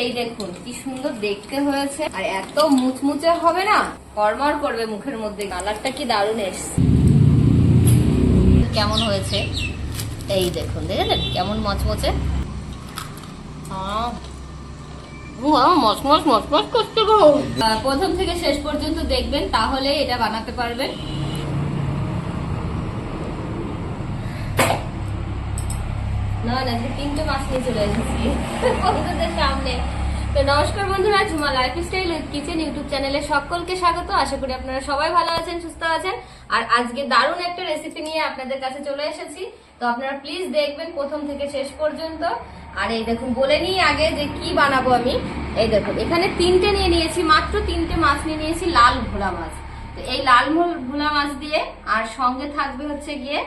এই দেখুন কি সুন্দর দেখতে হয়েছে, আর এত মুচমুচে হবে না, কড়মড় করবে মুখের মধ্যে। কালারটা কি দারুণ এসছে। কেমন হয়েছে এই দেখুন, দেখেছেন কেমন মচমচে। প্রথম থেকে শেষ পর্যন্ত দেখবেন, তাহলে এটা বানাতে পারবেন। না না, তিনটে মাছ নিয়ে চলে এসেছি বন্ধুদের সামনে। তো নমস্কার বন্ধুরা, Jhuma lifestyle with kitchen YouTube চ্যানেলে সকলকে স্বাগত। আশা করি আপনারা সবাই ভালো আছেন, সুস্থ আছেন। আর আজকে দারুণ একটা রেসিপি নিয়ে আপনাদের কাছে চলে এসেছি। তো আপনারা প্লিজ দেখবেন প্রথম থেকে শেষ পর্যন্ত। আর এই দেখুন, বলে নিই আগে যে কি বানাবো আমি। এই দেখুন, এখানে তিনটে নিয়ে নিয়েছি, মাত্র তিনটে মাছ নিয়ে নিয়েছি, লাল ভোলা মাছ। তো এই লাল ভোলা মাছ দিয়ে, আর সঙ্গে থাকবে হচ্ছে গিয়ে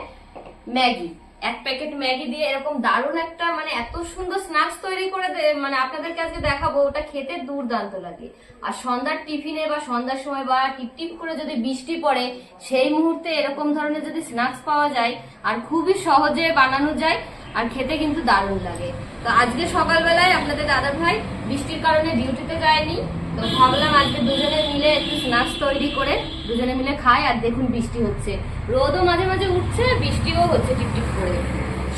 ম্যাগি, এক প্যাকেট ম্যাগি দিয়ে এরকম দারুণ একটা মানে এত সুন্দর স্ন্যাক্স তৈরি করে মানে আপনাদেরকে আজকে দেখাবো। ওটা খেতে দুর্দান্ত লাগে। আর সন্ধ্যার টিফিনে বা সন্ধ্যার সময় বা টিপ টিপ করে যদি বৃষ্টি পড়ে, সেই মুহূর্তে এরকম ধরনের যদি স্ন্যাক্স পাওয়া যায়, আর খুবই সহজে বানানো যায়, আর খেতে কিন্তু দারুণ লাগে। তো আজকে সকালবেলায় আপনাদের দাদা ভাই বৃষ্টির কারণে ডিউটিতে যায়নি, তো ভাবলাম আজকে দুজনে মিলে একটু স্ন্যাক্স তৈরি করে দুজনে মিলে খাই। আর দেখুন বৃষ্টি হচ্ছে, রোদও মাঝে মাঝে উঠছে, বৃষ্টিও হচ্ছে টিপটিপ করে।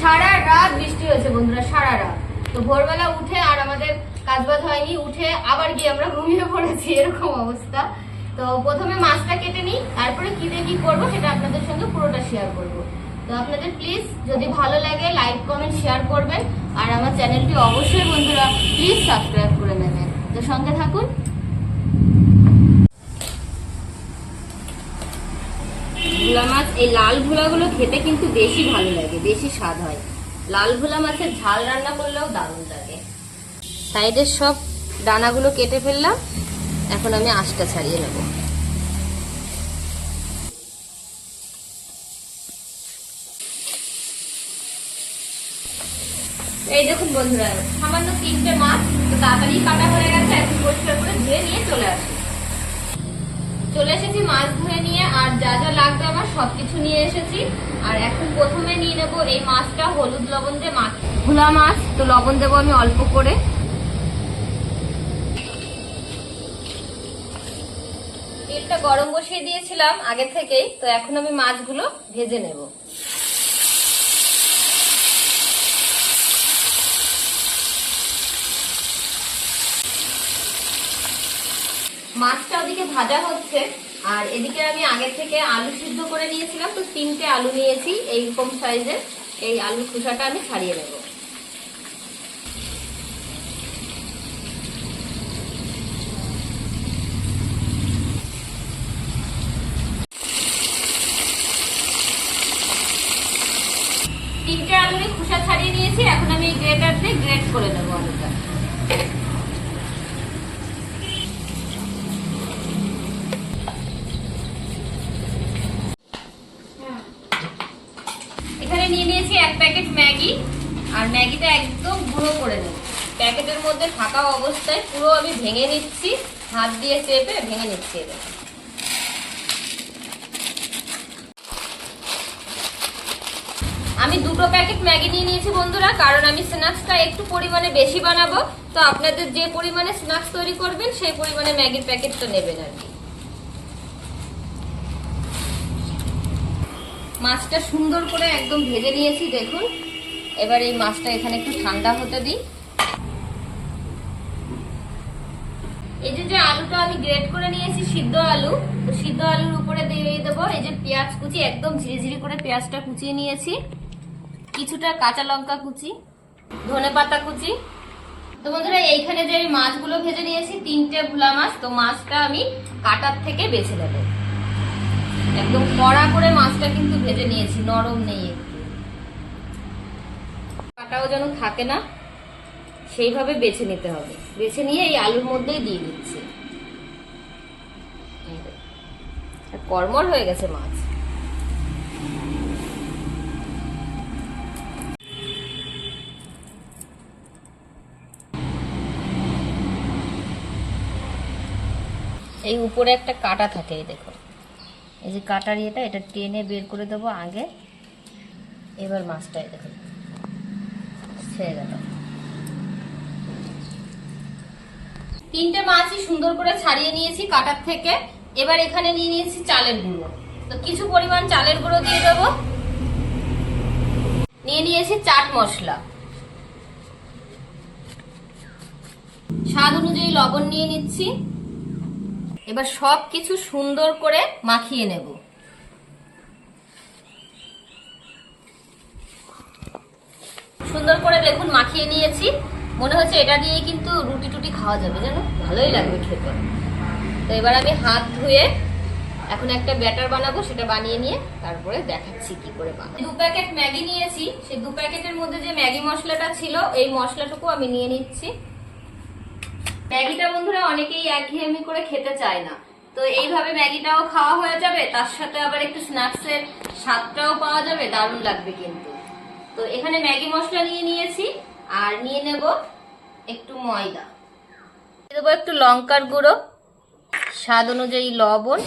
সারা রাত বৃষ্টি হয়েছে বন্ধুরা, সারা রাত। তো ভোরবেলা উঠে আর আমাদের কাজবাজ হয়নি, উঠে আবার গিয়ে আমরা ঘুমিয়ে পড়েছি, এরকম অবস্থা। তো প্রথমে মাছটা কেটে নিই, তারপরে কি দিয়ে কি করবো সেটা আপনাদের সঙ্গে পুরোটা শেয়ার করবো। তো আপনাদের প্লিজ যদি ভালো লাগে লাইক কমেন্ট শেয়ার করবেন, আর আমার চ্যানেলটি অবশ্যই বন্ধুরা প্লিজ সাবস্ক্রাইব করে নেবেন। তো সঙ্গে থাকুন। ভোলা মাছ, এই লাল ভোলাগুলো খেতে কিন্তু বেশি ভালো লাগে, বেশি স্বাদ হয়। লাল ভোলা মাছের ঝাল রান্না করলেও দারুণ লাগে। সাইডের সব ডানাগুলো কেটে ফেললাম, এখন আমি আঁশটা ছাড়িয়ে নেব। এই দেখুন বন্ধুরা, সামান্য তিনটে মাছ, তো তাড়াতাড়ি কাটা হয়ে গেছে। এখন পরিষ্কার করে ধুয়ে নিয়ে চলে এসেছি মাছ ধুয়ে নিয়ে। আর যা যা লাগবে আমার সবকিছু নিয়ে এসেছি। আর এখন প্রথমে নিয়ে নেবো এই মাছটা, হলুদ লবণ দিয়ে মাছ, ভোলা মাছ, তো লবণ দেবো আমি অল্প করে। তেলটা গরম বসিয়ে দিয়েছিলাম আগে থেকেই, তো এখন আমি মাছগুলো ভেজে নেব। মাছটা ওদিকে ভাজা হচ্ছে, আর এদিকে আমি আগে থেকে আলু সিদ্ধ করে নিয়েছিলাম। তো তিনটে আলু নিয়েছি এইরকম সাইজের, এই আলু খোসাটা আমি ছাড়িয়ে নেব। তিনটে আলুরই খোসা ছাড়িয়ে নিয়েছি, এখন আমি গ্রেটার দিয়ে গ্রেট করে নেবো আলুটা। এখানে নিয়ে নিয়েছি এক প্যাকেট ম্যাগি, আর ম্যাগিটা একদম গুঁড়ো করে নেব। প্যাকেটের মধ্যে থাকা অবস্থায় পুরো আমি ভেঙে নিচ্ছি, হাত দিয়ে চেপে ভেঙে নিচ্ছি। আমি দুটো প্যাকেট ম্যাগি নিয়ে নিয়েছি বন্ধুরা, কারণ আমি স্ন্যাক্সটা একটু পরিমাণে বেশি বানাবো। তো আপনাদের যে পরিমাণে স্ন্যাক্স তৈরি করবেন সেই পরিমাণে ম্যাগির প্যাকেটটা নেবেন আর কি। মাছটা সুন্দর করে একদম ভেজে নিয়েছি দেখুন। এবার এই মাছটা এখানে একটু ঠান্ডা হতে দিই। এই যে আলুটা আমি গ্রেট করে নিয়েছি, সিদ্ধ আলু, তো সিদ্ধ আলুর উপরে দিয়ে দেবো এই যে পেঁয়াজ কুচি, একদম ঝিরিঝিরি করে পেঁয়াজটা কুচিয়ে নিয়েছি, কিছুটা কাঁচা লঙ্কা কুচি, ধনেপাতা কুচি। তো বন্ধুরা এইখানে যে আমি মাছগুলো ভেজে নিয়েছি, তিনটে ভোলা মাছ, তো মাছটা আমি কাটার থেকে বেছে নেব। একদম কড়া করে মাছটা কিন্তু ভেজে নিয়েছি, নরম নেই, একটু কাটাও যেন থাকে না, সেইভাবে বেছে নিতে হবে। বেছে নিয়ে এই আলুর মধ্যেই দিয়ে দিচ্ছি। কড়মড় হয়ে গেছে মাছ। এই উপরে একটা কাটা থাকে, এই দেখো, এই যে কাটার ইয়েটা, এটা টেনে বের করে দেবো আগে। এবার মাছটা এই দেখো ছেড়ে গেল। তিনটে মাছই সুন্দর করে ছাড়িয়ে নিয়েছি কাটার থেকে। এবার এখানে নিয়ে নিয়েছি চালের গুঁড়ো, তো কিছু পরিমাণ চালের গুঁড়ো দিয়ে দেবো। নিয়ে নিয়েছি চাট মশলা, স্বাদ অনুযায়ী লবণ নিয়ে নিচ্ছি। এবার সব কিছু সুন্দর করে মাখিয়ে নেব। সুন্দর করে দেখুন মাখিয়ে নিয়েছি, মনে হচ্ছে এটা দিয়ে কিন্তু রুটি টুটি খাওয়া যাবে, জানো ভালোই লাগবে খেতে। তো এবার আমি হাত ধুয়ে এখন একটা ব্যাটার বানাবো, সেটা বানিয়ে নিয়ে তারপরে দেখাচ্ছি কি করে বানাবো। 2 প্যাকেট ম্যাগি নিয়েছি, সেই 2 প্যাকেটের মধ্যে যে ম্যাগি মশলাটা ছিল এই মশলাটুকু আমি নিয়ে নিচ্ছি। ম্যাগিটা বন্ধুরা অনেকেই একঘেয়েমি করে খেতে চায় না, তো এইভাবে ম্যাগিটাও খাওয়া হয়ে যাবে, তার সাথে আবার একটু স্ন্যাক্সের স্বাদটাও পাওয়া যাবে, দারুণ লাগবে কিন্তু। তো এখানে ম্যাগি মশলা নিয়ে নিয়েছি, আর নিয়ে নেব একটু ময়দা, দেবো একটু লঙ্কার গুঁড়ো, স্বাদ অনুযায়ী লবণ।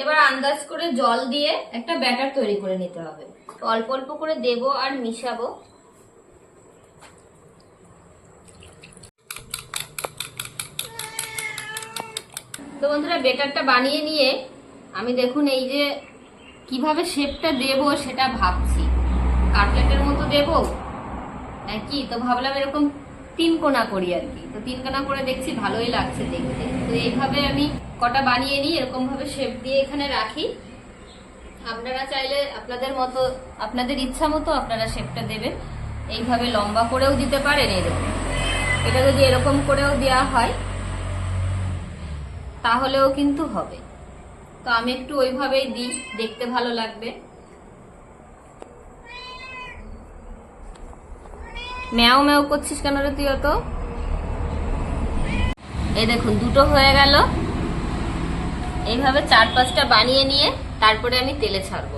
এবার আন্দাজ করে জল দিয়ে একটা ব্যাটার তৈরি করে নিতে হবে। অল্প অল্প করে দেব আর মিশাবো। তো বন্ধুরা ব্যাটারটা বানিয়ে নিয়ে আমি দেখুন এই যে কিভাবে শেপটা দেব সেটা ভাবছি। কাটলেটের মতো দেব নাকি, তো ভাবলাম এরকম 3 কোনা করি আর কি। তো 3 কোনা করে দেখছি ভালোই লাগছে দেখতে। তো এইভাবে আমি কটা বানিয়ে নিই, এরকম ভাবে শেপ দিয়ে এখানে রাখি। আপনারা চাইলে আপনাদের মতো, আপনাদের ইচ্ছা মতো আপনারা শেপটা দেবেন। এইভাবে লম্বা করেও দিতে পারেন, এরকম এটা যদি এরকম করেও দেওয়া হয় তাহলেও কিন্তু হবে। তো আমি একটু ওইভাবেই দিই, দেখতে ভালো লাগবে। ম্যাও ম্যাও করছিস কেন রে তুই অত? এই দেখুন দুটো হয়ে গেল। এইভাবে 4-5টা বানিয়ে নিয়ে তারপরে আমি তেলে ছাড়বো।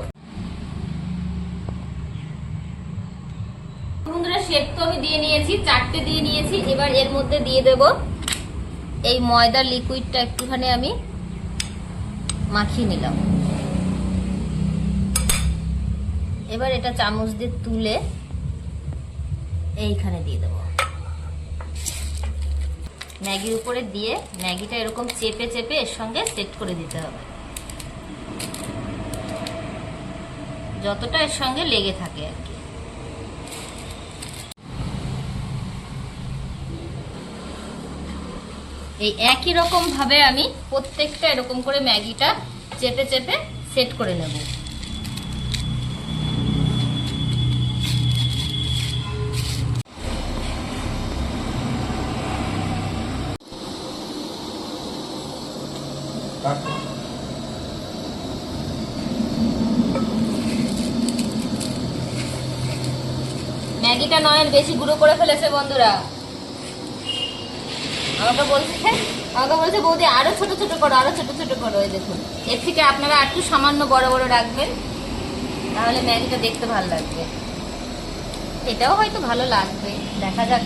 বন্ধুরা শেপ তো আমি দিয়ে নিয়েছি, 4টে দিয়ে নিয়েছি। এবার এর মধ্যে দিয়ে দেব এই ময়দার লিকুইডটা, একটুখানি আমি মাখিয়ে নিলাম। এবার এটা চামচ দিয়ে তুলে এইখানে দিয়ে দেবো। ম্যাগির উপরে দিয়ে ম্যাগিটা এরকম চেপে চেপে এর সঙ্গে সেট করে দিতে হবে, যতটা এর সঙ্গে লেগে থাকে আর কি। এই একই রকম ভাবে আমি প্রত্যেকটা এরকম করে ম্যাগিটা চেপে চেপে সেট করে নেব। ম্যাগিটা নয় বেশি গুঁড়ো করে ফেলেছে বন্ধুরা। আমাকে বলছে বৌদি আরো ছোট ছোট করো, আরো ছোট ছোট করো। এই দেখুন, এর থেকে আপনারা একটু সামান্য বড় বড় রাখবেন, তাহলে ম্যাগিটা দেখতে ভালো লাগবে। এটাও হয়তো ভালো লাগবে, দেখা যাক।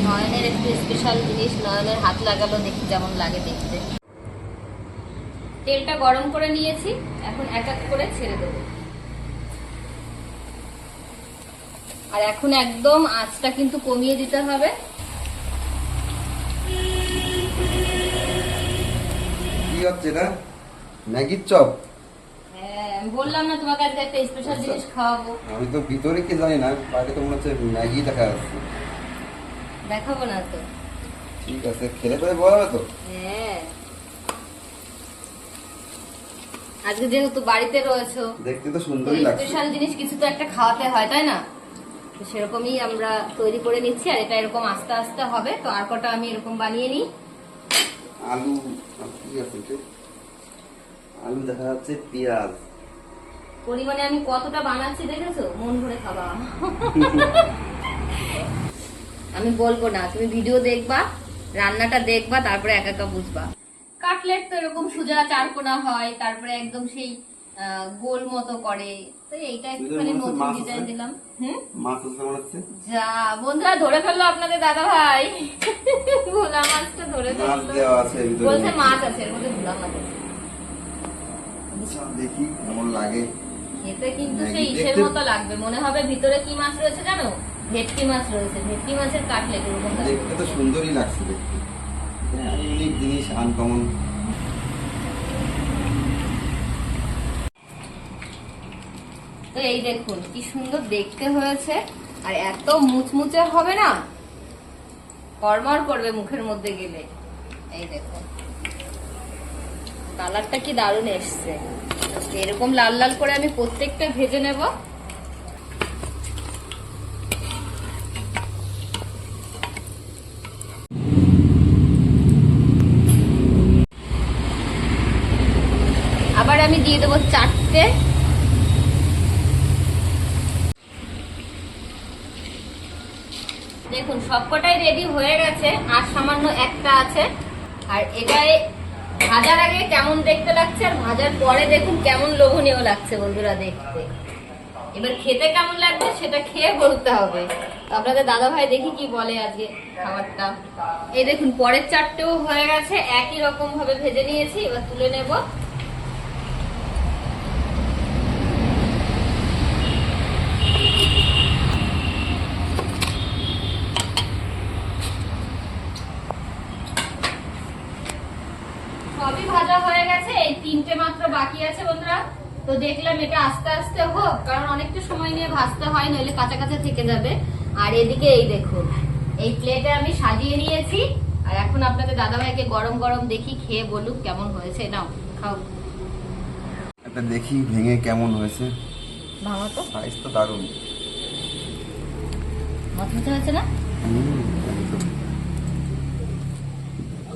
নয়নের একটু স্পেশাল জিনিস, নয়নের হাত লাগালো, দেখি যেমন লাগে দেখতে। তেলটা গরম করে নিয়েছি, এখন এক এক করে ছেড়ে দেবো। আর এখন একদম আঁচটা কিন্তু কমিয়ে দিতে হবে। কি হচ্ছে এটা? ম্যাগির চপ? হ্যাঁ, আমি বললাম না তোমাকে আজকে একটা স্পেশাল জিনিস খাওয়াবো। আমি তো ভিতরে কি জানি না, বাইরে তো মনে হচ্ছে ম্যাগি দেখা যাচ্ছে। দেখাবো না তো? ঠিক আছে, খেলে পরে বলবে তো। হ্যাঁ, আজকে যেহেতু বাড়িতে রয়েছো, দেখতে তো সুন্দরই লাগছে। স্পেশাল জিনিস কিছু তো একটা খাওয়াতে হয়, তাই না? তো সেরকমই আমরা তৈরি করে নিচ্ছি। আর এটা এরকম আস্তে আস্তে হবে। তো আর কটা আমি এরকম বানিয়ে নিই। আলু কি আছে? আলু দেখা যাচ্ছে, পেঁয়াজ। পরিমাণে আমি কতটা বানাচ্ছি দেখেছো? মন ভরে খাবা। আমি বলবো না, তুমি ভিডিও দেখবা, রান্নাটা দেখবা, তারপরে একা একা বুঝবা। কাটলেট তো এরকম সোজা 4 কোনা হয়, তারপরে একদম সেই গোল মতো করে। তো এইটা একটুখানি নতুন ডিজাইন দিলাম। মাছ আছে মনে হচ্ছে। যা বন্ধুরা ধরে ফেললো আপনাদের দাদা ভাই, ভোলা মাছটা ধরে ফেললো। বলছে মাছ আছে, এর মধ্যে ভোলা মাছ আছে। দেখি কেমন লাগে। এতে কিন্তু সেই ইসের মতো লাগবে, মনে হবে ভিতরে কি মাছ রয়েছে জানো? ভেটকি মাছ রয়েছে, ভেটকি মাছের কাটলেট এরকম থাকবে। দেখতে তো সুন্দরই লাগছে দেখতে, ইউনিক জিনিস, আনকমন। তো এই দেখুন কি সুন্দর দেখতে হয়েছে, আর এত মুচমুচে হবে না, কড়মড় করবে মুখের মধ্যে গেলে। এই দেখুন কালারটা কি দারুণ এসছে। এরকম লাল লাল করে আমি প্রত্যেকটা ভেজে নেব। আবার আমি দিয়ে দেবো 4টে। দেখুন সবকটাই রেডি হয়ে গেছে, আর সামান্য একটা আছে। আর এটাই ভাজার আগে কেমন দেখতে লাগছে, আর ভাজার পরে দেখুন কেমন লোভনীয় লাগছে বন্ধুরা দেখতে। এবার খেতে কেমন লাগবে সেটা খেয়ে বলতে হবে। তো আপনাদের দাদা ভাই দেখি কি বলে আজকে খাবারটা। এই দেখুন পরের 4টেও হয়ে গেছে, একই রকম ভাবে ভেজে নিয়েছি। এবার তুলে নেব। সবই ভাজা হয়ে গেছে, এই 3টে মাত্র বাকি আছে বন্ধুরা। তো দেখলাম এটা আস্তে আস্তে হোক, কারণ অনেকটা সময় নিয়ে ভাজতে হয়, নইলে কাঁচা কাঁচা থেকে যাবে। আর এদিকে এই দেখুন এই প্লেটে আমি সাজিয়ে নিয়েছি, আর এখন আপনাদের দাদাভাইকে গরম গরম দেখি খেয়ে বলুক কেমন হয়েছে। নাও খাও। এটা দেখি ভেঙে কেমন হয়েছে। ভাঙো তো, সাইজ তো দারুণ। মচমচে হয়েছে না? একদম।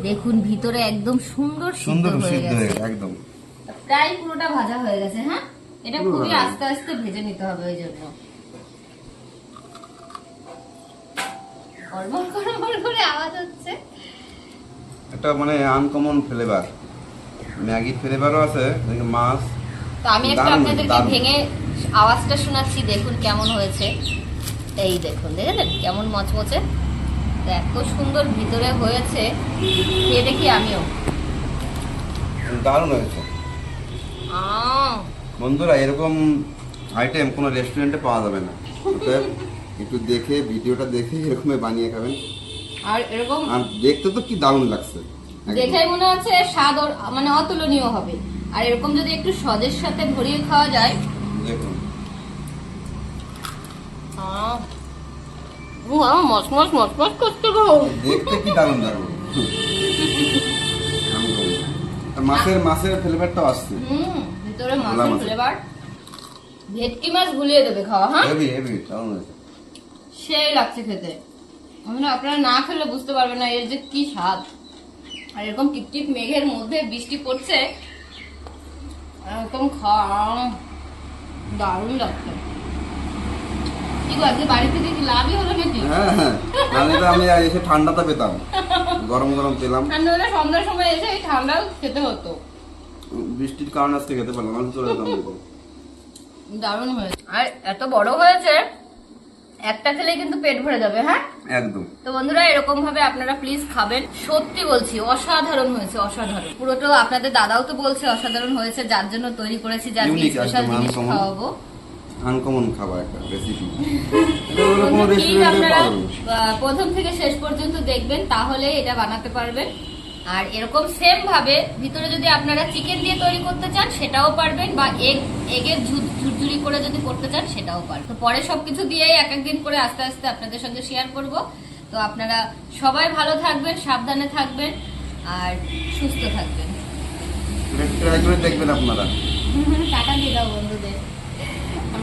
দেখুন ভিতরে একদম সুন্দর সুন্দর সিদ্ধ হয়ে সিদ্ধ হয়ে গেছে, গেছে একদম। প্রায় পুরোটা ভাজা হয়ে গেছে। হ্যাঁ, এটা পুরো খুবই ভাজা। আস্তে আস্তে ভেজে নিতে হবে, ওই জন্য গড়বড় গড়বড় করে আওয়াজ হচ্ছে। এটা মানে আনকমন ফ্লেভার, ম্যাগির ফ্লেভারও আছে, এদিকে মাছ। তো আমি একটা দারুণ, আপনাদেরকে দারুণ। ভেঙে আওয়াজটা শোনাচ্ছি, দেখুন কেমন হয়েছে। এই দেখুন, দেখেছেন কেমন মচমচে, তো এত সুন্দর ভিতরে হয়েছে। খেয়ে দেখি আমিও। দারুণ হয়েছে আহ, বন্ধুরা, এরকম আইটেম কোনো রেস্টুরেন্টে পাওয়া যাবে না। অতএব একটু দেখে, ভিডিওটা দেখে এরকম বানিয়ে খাবেন। আর এরকম আর দেখতে তো কি দারুণ লাগছে একদম। দেখেই মনে হচ্ছে স্বাদ মানে অতুলনীয় হবে। আর এরকম যদি একটু সজের সাথে ভরিয়ে খাওয়া যায়, দেখুন মচমচ মচমচ করতে গো। দেখতে কি দারুণ দারুণ। আর মাছের ফ্লেভারটাও আসছে। ভিতরে ভোলা মাছের মাছ। ফ্লেভার, ভেটকি মাছ গুলিয়ে দেবে খাওয়া। হ্যাঁ, হেভি হেভি দারুণ হয়েছে। সেই লাগছে খেতে। আপনারা না খেলে বুঝতে পারবেন না এর যে কি স্বাদ। আর এরকম টিপটিপ মেঘের মধ্যে বৃষ্টি পড়ছে, এরকম খাওয়া দারুণ লাগছে। কি গো, আজকে বাড়ি থেকে কি লাভই হলো নাকি? হ্যাঁ হ্যাঁ, নাহলে তো আমি এসে ঠান্ডাটা পেতাম, গরম গরম পেলাম। ঠান্ডা হলে সন্ধ্যার সময় এসে এই ঠান্ডাও খেতে হতো। বৃষ্টির কারণে আজকে খেতে পারলাম, আমি চলে যেতাম দেখো। দারুণ হয়েছে, আর এত বড় হয়েছে, একটা খেলে কিন্তু পেট ভরে যাবে। হ্যাঁ, একদম। তো বন্ধুরা এরকম ভাবে আপনারা প্লিজ খাবেন। সত্যি বলছি অসাধারণ হয়েছে, অসাধারণ। পুরোটা আপনাদের দাদাও তো বলছে অসাধারণ হয়েছে, যার জন্য তৈরি করেছি, যার Unique, স্পেশাল একদম জিনিস uncommon। খাওয়াবো। আনকমন খাবার একটা রেসিপি। বন্ধু, কোনো please রেস্টুরেন্টে আপনারা পাওয়া যাবে না। প্রথম থেকে শেষ পর্যন্ত দেখবেন, তাহলে এটা বানাতে পারবেন। আর এরকম সেম ভাবে ভিতরে যদি আপনারা চিকেন দিয়ে তৈরি করতে চান সেটাও পারবেন, বা এগের ঝুরঝুরি করে যদি করতে চান সেটাও পারবেন। তো পরে সবকিছু দিয়েই এক একদিন করে আস্তে আস্তে আপনাদের সঙ্গে শেয়ার করব। তো আপনারা সবাই ভালো থাকবেন, সাবধানে থাকবেন, আর সুস্থ থাকবেন। ট্রাই করে দেখবেন আপনারা। টাকা দিয়ে দাও বন্ধুদের।